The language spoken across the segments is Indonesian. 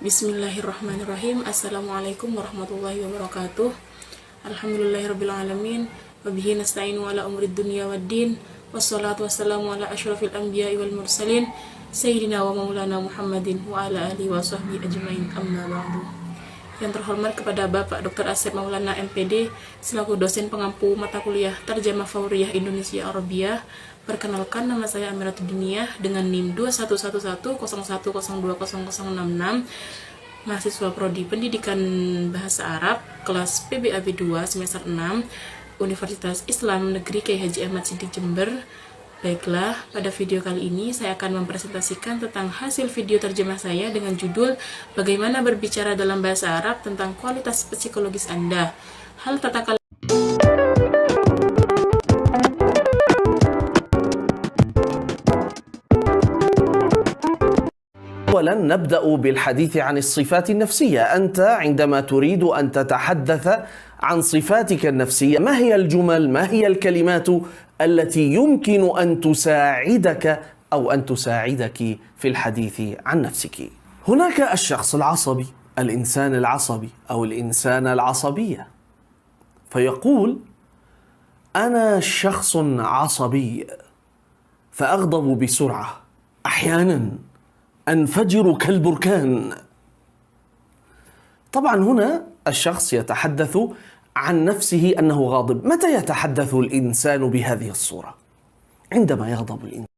Bismillahirrahmanirrahim. Assalamualaikum warahmatullahi wabarakatuh. Alhamdulillahirrabbilalamin. Wabihi nasta'inu ala umrid dunya waddin. Wassalatu wassalamu ala ashrafil anbiya'i wal mursalin Sayyidina wa maulana Muhammadin wa ala alihi wa sahbihi ajmain, amma ba'du. Yang terhormat kepada Bapak Dr. Asep Maulana MPD selaku dosen pengampu mata kuliah Tarjamah Fauriyah Indonesia Arabiyah. Perkenalkan, nama saya Amiratul Dunia dengan NIM 211101202066, mahasiswa Prodi Pendidikan Bahasa Arab kelas PBAB 2 semester 6 Universitas Islam Negeri Kiai Haji Ahmad Siddiq Jember. Baiklah, pada video kali ini saya akan mempresentasikan tentang hasil video terjemah saya dengan judul Bagaimana Berbicara dalam Bahasa Arab tentang Kualitas Psikologis Anda. Hal tata kalimat. أولا نبدأ بالحديث عن الصفات النفسية. أنت عندما تريد أن تتحدث عن صفاتك النفسية، ما هي الجمل، ما هي الكلمات التي يمكن أن تساعدك أو أن تساعدك في الحديث عن نفسك؟ هناك الشخص العصبي، الإنسان العصبي أو الإنسانة العصبية، فيقول أنا شخص عصبي فأغضب بسرعة، أحيانا أنفجر كالبركان. طبعا هنا الشخص يتحدث عن نفسه أنه غاضب. متى يتحدث الإنسان بهذه الصورة؟ عندما يغضب الإنسان.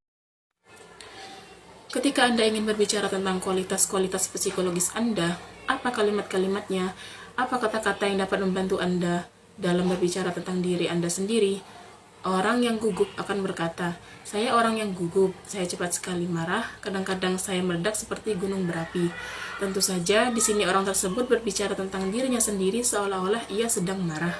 Ketika Anda ingin berbicara tentang kualitas-kualitas psikologis Anda, apa kalimat-kalimatnya, apa kata-kata yang dapat membantu Anda dalam berbicara tentang diri Anda sendiri? Orang yang gugup akan berkata, saya orang yang gugup, saya cepat sekali marah, kadang-kadang saya meledak seperti gunung berapi. Tentu saja di sini orang tersebut berbicara tentang dirinya sendiri seolah-olah ia sedang marah.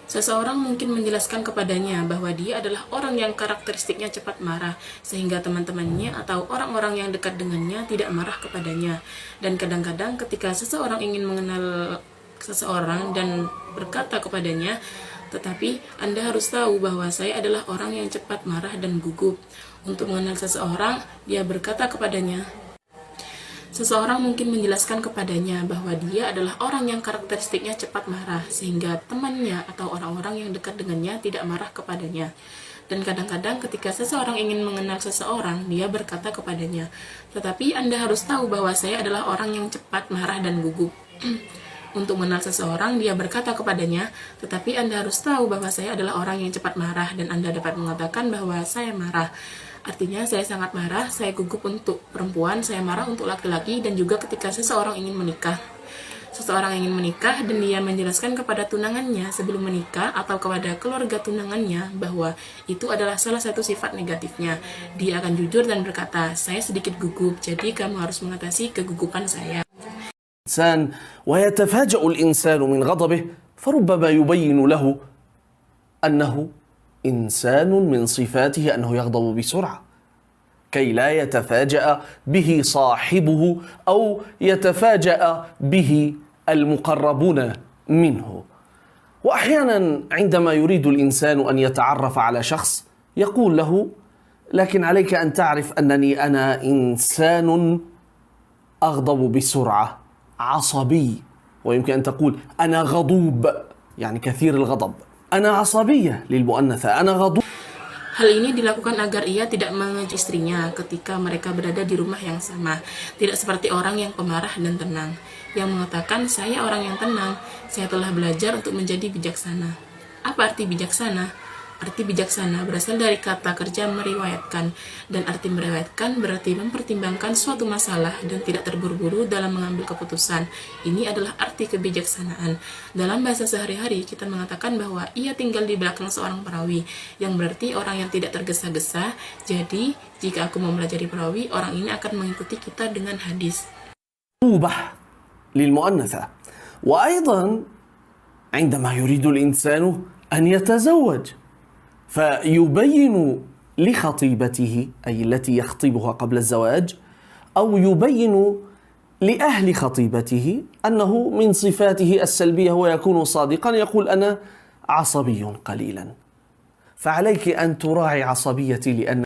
Seseorang mungkin menjelaskan kepadanya bahwa dia adalah orang yang karakteristiknya cepat marah, sehingga teman-temannya atau orang-orang yang dekat dengannya tidak marah kepadanya. Dan kadang-kadang ketika seseorang ingin mengenal seseorang dan berkata kepadanya, tetapi Anda harus tahu bahwa saya adalah orang yang cepat marah dan gugup. Untuk mengenal seseorang, dia berkata kepadanya. Seseorang mungkin menjelaskan kepadanya bahwa dia adalah orang yang karakteristiknya cepat marah, sehingga temannya atau orang-orang yang dekat dengannya tidak marah kepadanya. Dan kadang-kadang ketika seseorang ingin mengenal seseorang, dia berkata kepadanya, tetapi Anda harus tahu bahwa saya adalah orang yang cepat marah dan gugup. Untuk mengenal seseorang, dia berkata kepadanya, tetapi Anda harus tahu bahwa saya adalah orang yang cepat marah dan Anda dapat mengatakan bahwa saya marah. Artinya saya sangat marah, saya gugup untuk perempuan, saya marah untuk laki-laki, dan juga ketika seseorang ingin menikah. Seseorang ingin menikah dan dia menjelaskan kepada tunangannya sebelum menikah atau kepada keluarga tunangannya bahwa itu adalah salah satu sifat negatifnya. Dia akan jujur dan berkata, saya sedikit gugup, jadi kamu harus mengatasi kegugupan saya. الإنسان ويتفاجأ الإنسان من غضبه، فربما يبين له أنه إنسان من صفاته أنه يغضب بسرعة كي لا يتفاجأ به صاحبه أو يتفاجأ به المقربون منه. وأحيانا عندما يريد الإنسان أن يتعرف على شخص يقول له لكن عليك أن تعرف أنني أنا إنسان أغضب بسرعة، عصبي، ويمكن أن تقول أنا غضوب يعني كثير الغضب، أنا عصبية للمؤنثة، أنا غضوب. Hal ini dilakukan agar ia tidak mengeji istrinya ketika mereka berada di rumah yang sama. Tidak seperti orang yang pemarah dan tenang, yang mengatakan, saya orang yang tenang, saya telah belajar untuk menjadi bijaksana. Apa arti bijaksana? Arti bijaksana berasal dari kata kerja meriwayatkan, dan arti meriwayatkan berarti mempertimbangkan suatu masalah dan tidak terburu-buru dalam mengambil keputusan. Ini adalah arti kebijaksanaan. Dalam bahasa sehari-hari kita mengatakan bahwa ia tinggal di belakang seorang perawi, yang berarti orang yang tidak tergesa-gesa. Jadi jika aku mau mempelajari perawi, orang ini akan mengikuti kita dengan hadis. للمؤنثة. وأيضا عندما يريد الإنسان أن يتزوج فيبين لخطيبته أي التي يخطبها قبل الزواج أو يبين لأهل خطيبته أنه من صفاته السلبية هو يكون صادقا، يقول أنا عصبي قليلا، فعليك أن تراعي عصبيتي لأن.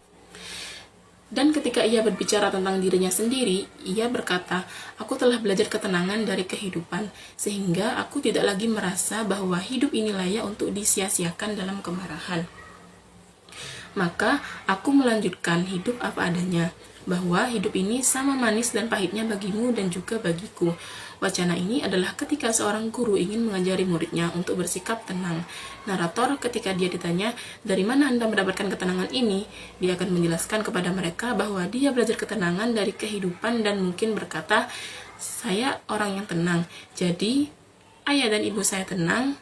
Dan ketika ia berbicara tentang dirinya sendiri, ia berkata, "Aku telah belajar ketenangan dari kehidupan, sehingga aku tidak lagi merasa bahwa hidup ini layak untuk disia-siakan dalam kemarahan. Maka aku melanjutkan hidup apa adanya, bahwa hidup ini sama manis dan pahitnya bagimu dan juga bagiku." Wacana ini adalah ketika seorang guru ingin mengajari muridnya untuk bersikap tenang. Narator ketika dia ditanya, "Dari mana Anda mendapatkan ketenangan ini?" Dia akan menjelaskan kepada mereka bahwa dia belajar ketenangan dari kehidupan dan mungkin berkata, "Saya orang yang tenang, jadi ayah dan ibu saya tenang."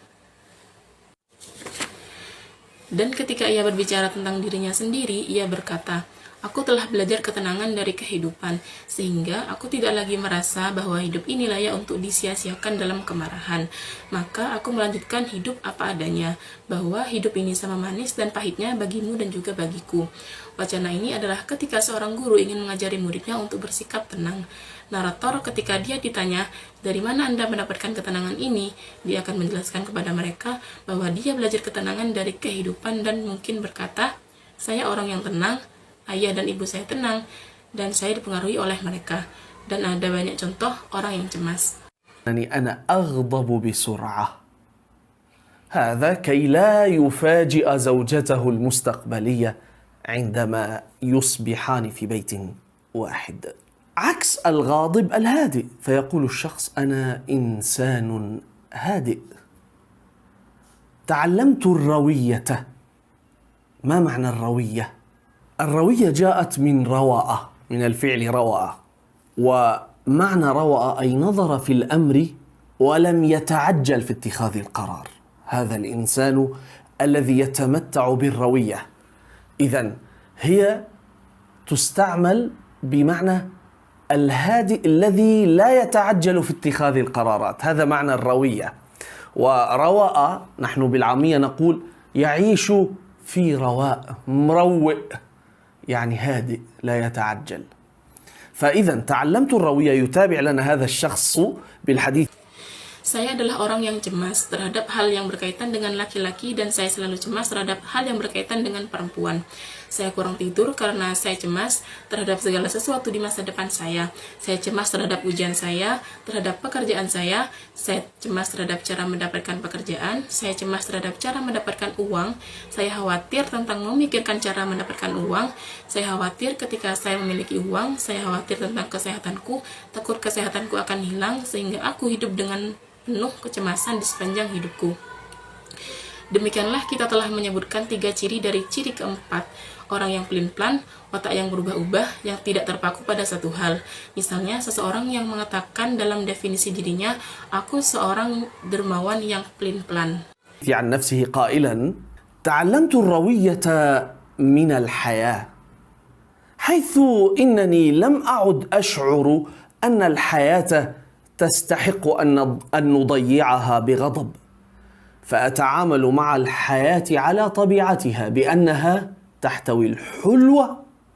Dan ketika ia berbicara tentang dirinya sendiri, ia berkata, "Aku telah belajar ketenangan dari kehidupan, sehingga aku tidak lagi merasa bahwa hidup ini layak untuk disia-siakan dalam kemarahan. Maka aku melanjutkan hidup apa adanya, bahwa hidup ini sama manis dan pahitnya bagimu dan juga bagiku." Wacana ini adalah ketika seorang guru ingin mengajari muridnya untuk bersikap tenang. Narator ketika dia ditanya, "Dari mana Anda mendapatkan ketenangan ini?" Dia akan menjelaskan kepada mereka bahwa dia belajar ketenangan dari kehidupan dan mungkin berkata, "Saya orang yang tenang, ayah dan ibu saya tenang, dan saya dipengaruhi oleh mereka." Dan ada banyak contoh orang yang cemas. أنا أغضب بسرعة. هذا كي لا يفاجئ زوجته المستقبلية عندما يصبحان في بيت واحد. عكس الغاضب الهادئ، فيقول الشخص: أنا إنسان هادئ. تعلمت الروية. ما معنى الروية؟ الروية جاءت من روأة، من الفعل روأة، ومعنى روأة أي نظر في الأمر ولم يتعجل في اتخاذ القرار. هذا الإنسان الذي يتمتع بالروية. إذن هي تستعمل بمعنى الهادئ الذي لا يتعجل في اتخاذ القرارات، هذا معنى الروية. ورواء نحن بالعامية نقول يعيش في رواء، مروئ، يعني هادئ لا يتعجل. فإذا تعلمت الروية يتابع لنا هذا الشخص بالحديث. Saya adalah orang yang cemas terhadap hal yang berkaitan dengan laki-laki dan saya selalu cemas terhadap hal yang berkaitan dengan perempuan. Saya kurang tidur karena saya cemas terhadap segala sesuatu di masa depan saya. Saya cemas terhadap ujian saya, terhadap pekerjaan saya cemas terhadap cara mendapatkan pekerjaan, saya cemas terhadap cara mendapatkan uang, saya khawatir tentang memikirkan cara mendapatkan uang, saya khawatir ketika saya memiliki uang, saya khawatir tentang kesehatanku, takut kesehatanku akan hilang sehingga aku hidup dengan penuh kecemasan di sepanjang hidupku. Demikianlah kita telah menyebutkan 3 ciri dari ciri keempat, orang yang pelin-pelan, otak yang berubah-ubah, yang tidak terpaku pada satu hal. Misalnya, seseorang yang mengatakan dalam definisi dirinya, "Aku seorang dermawan yang pelin-pelan." عن نفسه قائلا: تعلمت الروية من الحياة، حيث إنني لم أعد أشعر أن الحياة تستحق أن نضيعها بغضب، فأتعامل مع الحياة على طبيعتها بأنها تحتوي الحلو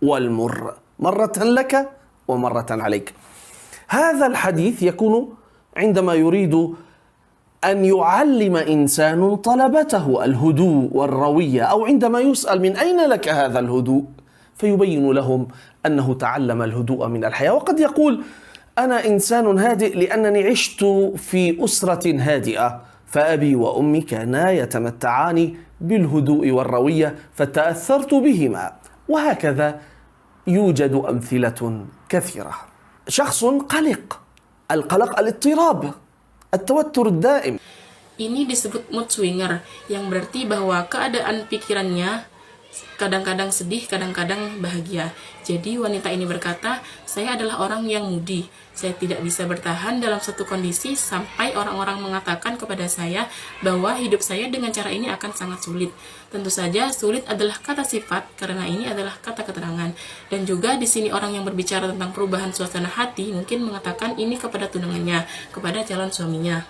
والمر، مرة لك ومرة عليك. هذا الحديث يكون عندما يريد أن يعلم إنسان طلبته الهدوء والروية، أو عندما يسأل من أين لك هذا الهدوء، فيبين لهم أنه تعلم الهدوء من الحياة. وقد يقول: أنا إنسان هادئ لأنني عشت في أسرة هادئة، فأبي وأمي كانا يتمتعان بالهدوء والروية فتأثرت بهما. وهكذا يوجد أمثلة كثيرة. شخص قلق، القلق الاضطراب، التوتر الدائم. Ini disebut mood swinger, yang berarti bahwa keadaan pikirannya kadang-kadang sedih, kadang-kadang bahagia. Jadi wanita ini berkata, "Saya adalah orang yang moody. Saya tidak bisa bertahan dalam satu kondisi sampai orang-orang mengatakan kepada saya bahwa hidup saya dengan cara ini akan sangat sulit." Tentu saja sulit adalah kata sifat karena ini adalah kata keterangan. Dan juga di sini orang yang berbicara tentang perubahan suasana hati mungkin mengatakan ini kepada tunangannya, kepada calon suaminya.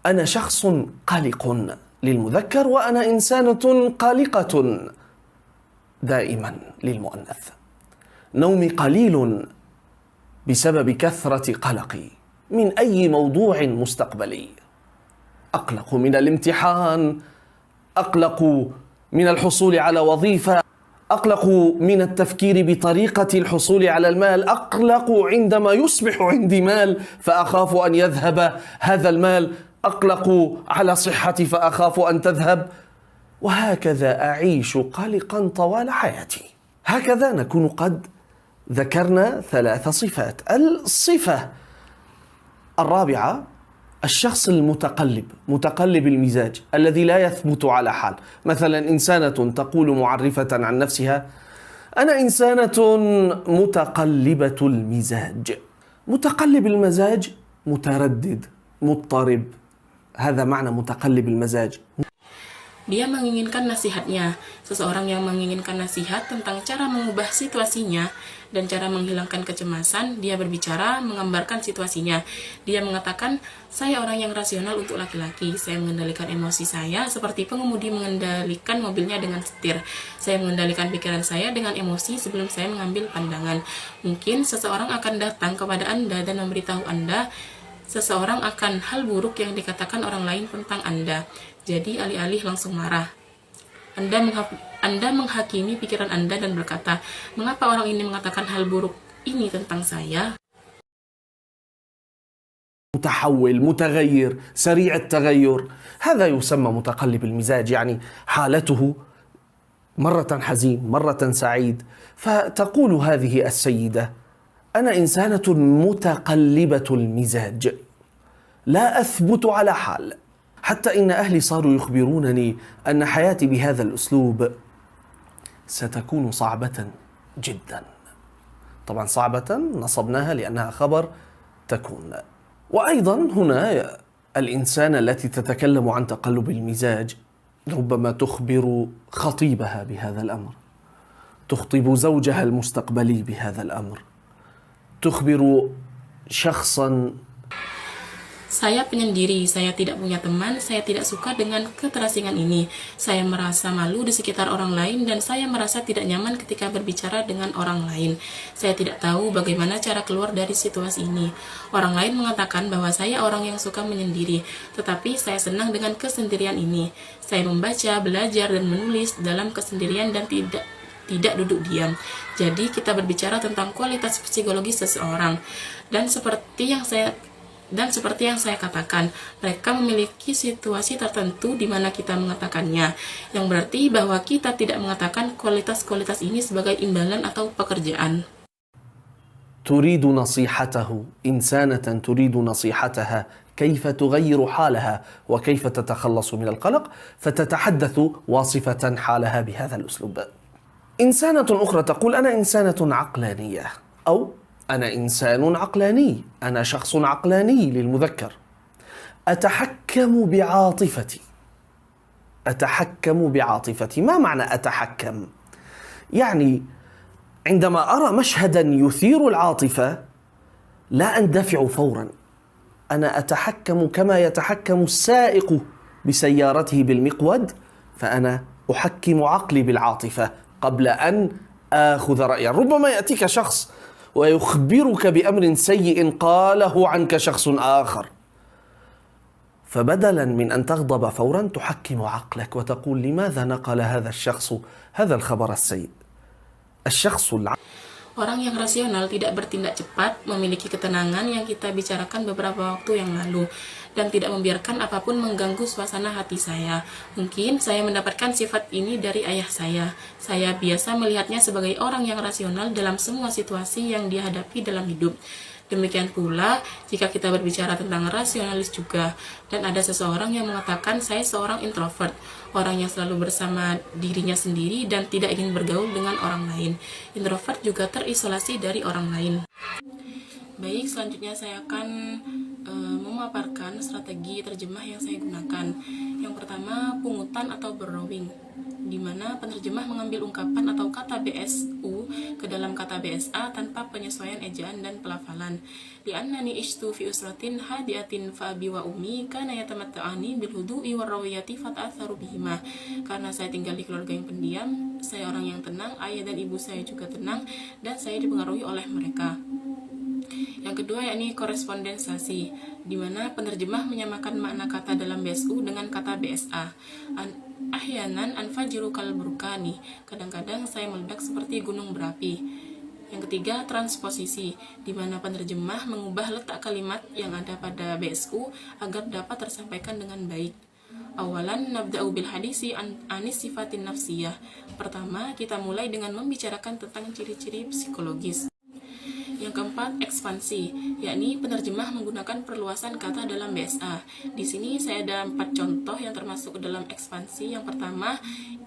أنا شخص قلق للمذكر، وأنا إنسانة قلقة دائما للمؤنث. نومي قليل بسبب كثرة قلقي من أي موضوع مستقبلي. أقلق من الامتحان، أقلق من الحصول على وظيفة، أقلق من التفكير بطريقة الحصول على المال، أقلق عندما يصبح عندي مال فأخاف أن يذهب هذا المال، أقلق على صحتي فأخاف أن تذهب، وهكذا أعيش قلقا طوال حياتي. هكذا نكون قد ذكرنا 3 صفات. الصفة الرابعة الشخص المتقلب، متقلب المزاج، الذي لا يثبت على حال. مثلا إنسانة تقول معرفة عن نفسها: أنا إنسانة متقلبة المزاج. متقلب المزاج متردد، مضطرب، هذا معنى متقلب المزاج. Dia menginginkan nasihatnya. Seseorang yang menginginkan nasihat tentang cara mengubah situasinya dan cara menghilangkan kecemasan, dia berbicara, menggambarkan situasinya. Dia mengatakan, saya orang yang rasional untuk laki-laki. Saya mengendalikan emosi saya seperti pengemudi mengendalikan mobilnya dengan setir. Saya mengendalikan pikiran saya dengan emosi sebelum saya mengambil pandangan. Mungkin seseorang akan datang kepada Anda dan memberitahu Anda seseorang akan hal buruk yang dikatakan orang lain tentang Anda. Jadi alih-alih langsung marah, Anda menghakimi pikiran Anda dan berkata, mengapa orang ini mengatakan hal buruk ini tentang saya? متحول، متغير، سريع التغير، هذا يسمى متقلب المزاج، يعني حالته مرة حزين مرة سعيد. فتقول هذه السيدة: أنا إنسانة متقلبة المزاج، لا أثبت على حال، حتى إن أهلي صاروا يخبرونني أن حياتي بهذا الأسلوب ستكون صعبة جدا. طبعا صعبة نصبناها لأنها خبر تكون. وأيضا هنا الإنسانة التي تتكلم عن تقلب المزاج ربما تخبر خطيبها بهذا الأمر، تخطب زوجها المستقبلي بهذا الأمر، تخبر شخصا: Saya penyendiri, saya tidak punya teman, saya tidak suka dengan keterasingan ini. Saya merasa malu di sekitar orang lain dan saya merasa tidak nyaman ketika berbicara dengan orang lain. Saya tidak tahu bagaimana cara keluar dari situasi ini. Orang lain mengatakan bahwa saya orang yang suka menyendiri, tetapi saya senang dengan kesendirian ini. Saya membaca, belajar, dan menulis dalam kesendirian dan tidak duduk diam. Jadi kita berbicara tentang kualitas psikologis seseorang. Dan seperti yang saya katakan, mereka memiliki situasi tertentu di mana kita mengatakannya, yang berarti bahwa kita tidak mengatakan kualitas-kualitas ini sebagai imbalan atau pekerjaan. تريد نصيحته، إنسانة تريد نصيحتها كيف تغير حالها وكيف تتخلص من القلق، فتتحدث واصفة حالها بهذا الأسلوب. إنسانة أخرى تقول: أنا إنسانة عقلانية، أو أنا إنسان عقلاني، أنا شخص عقلاني للمذكر، أتحكم بعاطفتي. أتحكم بعاطفتي، ما معنى أتحكم؟ يعني عندما أرى مشهدا يثير العاطفة لا أندفع فورا، أنا أتحكم كما يتحكم السائق بسيارته بالمقود، فأنا أحكم عقلي بالعاطفة قبل أن آخذ رأيا. ربما يأتيك شخص ويخبرك بأمر سيء قاله عنك شخص آخر، فبدلا من أن تغضب فورا تحكم عقلك وتقول: لماذا نقل هذا الشخص هذا الخبر السيء؟ Orang yang rasional tidak bertindak cepat, memiliki ketenangan yang kita bicarakan beberapa waktu yang lalu, dan tidak membiarkan apapun mengganggu suasana hati saya. Mungkin saya mendapatkan sifat ini dari ayah saya. Saya biasa melihatnya sebagai orang yang rasional dalam semua situasi yang dihadapi dalam hidup. Demikian pula jika kita berbicara tentang rasionalis juga, dan ada seseorang yang mengatakan saya seorang introvert, orang yang selalu bersama dirinya sendiri dan tidak ingin bergaul dengan orang lain. Introvert juga terisolasi dari orang lain. Baik, selanjutnya saya akan memaparkan strategi terjemah yang saya gunakan. Yang pertama, pungutan atau borrowing, di mana penerjemah mengambil ungkapan atau kata BSU ke dalam kata BSA tanpa penyesuaian ejaan dan pelafalan. Li'annani ishtu fi usratin hadiatin fa abi wa ummi kana yatamatta'ani bil hudu'i war rawiyati fata'atharu bihima. Karena saya tinggal di keluarga yang pendiam, saya orang yang tenang, ayah dan ibu saya juga tenang, dan saya dipengaruhi oleh mereka. Yang kedua yakni korespondensasi, di mana penerjemah menyamakan makna kata dalam BSU dengan kata BSA. Ahyanan anfajiru kal burkani. Kadang-kadang saya meledak seperti gunung berapi. Yang ketiga, transposisi, di mana penerjemah mengubah letak kalimat yang ada pada BSU agar dapat tersampaikan dengan baik. Awalan nabda'u bil hadisi anis sifatin nafsiyah. Pertama, kita mulai dengan membicarakan tentang ciri-ciri psikologis. Yang keempat, ekspansi, yakni penerjemah menggunakan perluasan kata dalam BSA. Di sini saya ada 4 contoh yang termasuk dalam ekspansi. Yang pertama,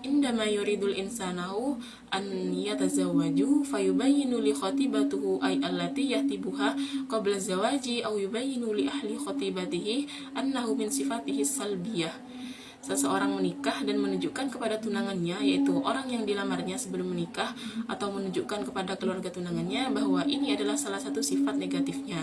indama yuridul insanahu an yatazawwaju fayubayyinu li khatibatuhu ay allati yahtibuha qabla zawaji aw yubayyinu li ahli khatibatihi annahu min sifatihi salbiyah. Seseorang menikah dan menunjukkan kepada tunangannya, yaitu orang yang dilamarnya sebelum menikah, atau menunjukkan kepada keluarga tunangannya bahwa ini adalah salah satu sifat negatifnya.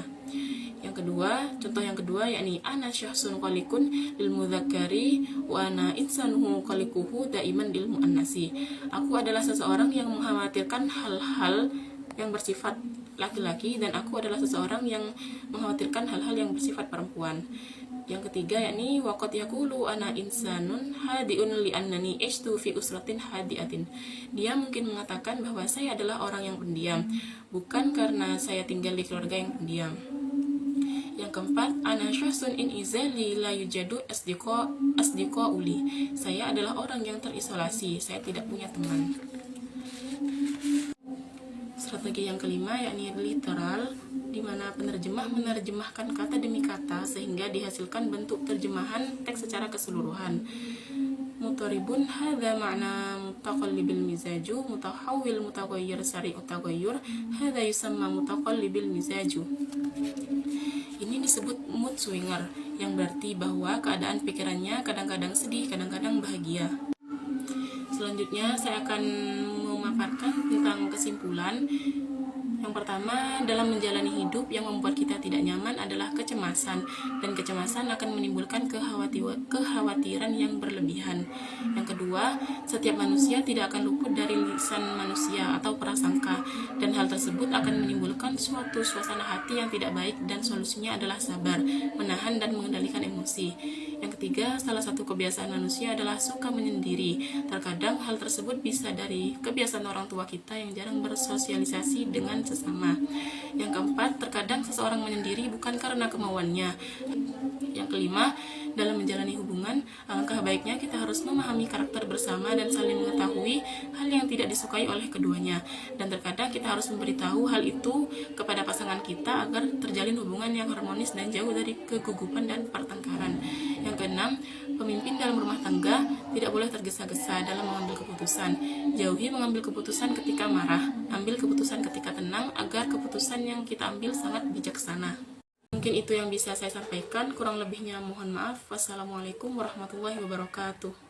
Yang kedua, contoh yang kedua, yakni ana syahsun qalikun lil mudzakkari wa ana insanuhu qalikuhu daiman lil muannasi. Aku adalah seseorang yang mengkhawatirkan hal-hal yang bersifat laki-laki, dan aku adalah seseorang yang mengkhawatirkan hal-hal yang bersifat perempuan. Yang ketiga, yakni waqad yaqulu ana insanun hadiun li annani ishtu fi usratin hadiatin. Dia mungkin mengatakan bahwa saya adalah orang yang pendiam, bukan karena saya tinggal di keluarga yang pendiam. Yang keempat, ana syahsun in izali la yujadu asdiqa uli. Saya adalah orang yang terisolasi, saya tidak punya teman. Strategi yang kelima, yakni literal, di mana penerjemah menerjemahkan kata demi kata sehingga dihasilkan bentuk terjemahan teks secara keseluruhan. Mutaribun hadza ma'na mutaqallibil mizaju mutahawwil mutaghayyir sari'ut taghayyur hadza yusamma mutaqallibil mizaju. Ini disebut mood swinger, yang berarti bahwa keadaan pikirannya kadang-kadang sedih, kadang-kadang bahagia. Selanjutnya saya akan memaparkan tentang kesimpulan. Yang pertama, dalam menjalani hidup yang membuat kita tidak nyaman adalah kecemasan, dan kecemasan akan menimbulkan kekhawatiran yang berlebihan. Yang kedua, setiap manusia tidak akan luput dari lisan manusia atau prasangka, dan hal tersebut akan menimbulkan suatu suasana hati yang tidak baik, dan solusinya adalah sabar, menahan dan mengendalikan emosi. Yang ketiga, salah satu kebiasaan manusia adalah suka menyendiri. Terkadang hal tersebut bisa dari kebiasaan orang tua kita yang jarang bersosialisasi dengan sesama. Yang keempat, terkadang seseorang menyendiri bukan karena kemauannya. Yang kelima, dalam menjalani hubungan, alangkah baiknya kita harus memahami karakter bersama dan saling mengetahui hal yang tidak disukai oleh keduanya. Dan terkadang kita harus memberitahu hal itu kepada pasangan kita agar terjalin hubungan yang harmonis dan jauh dari kegugupan dan pertengkaran. Yang keenam, pemimpin dalam rumah tangga tidak boleh tergesa-gesa dalam mengambil keputusan. Jauhi mengambil keputusan ketika marah, ambil keputusan ketika tenang agar keputusan yang kita ambil sangat bijaksana. Mungkin itu yang bisa saya sampaikan, kurang lebihnya mohon maaf. Wassalamualaikum warahmatullahi wabarakatuh.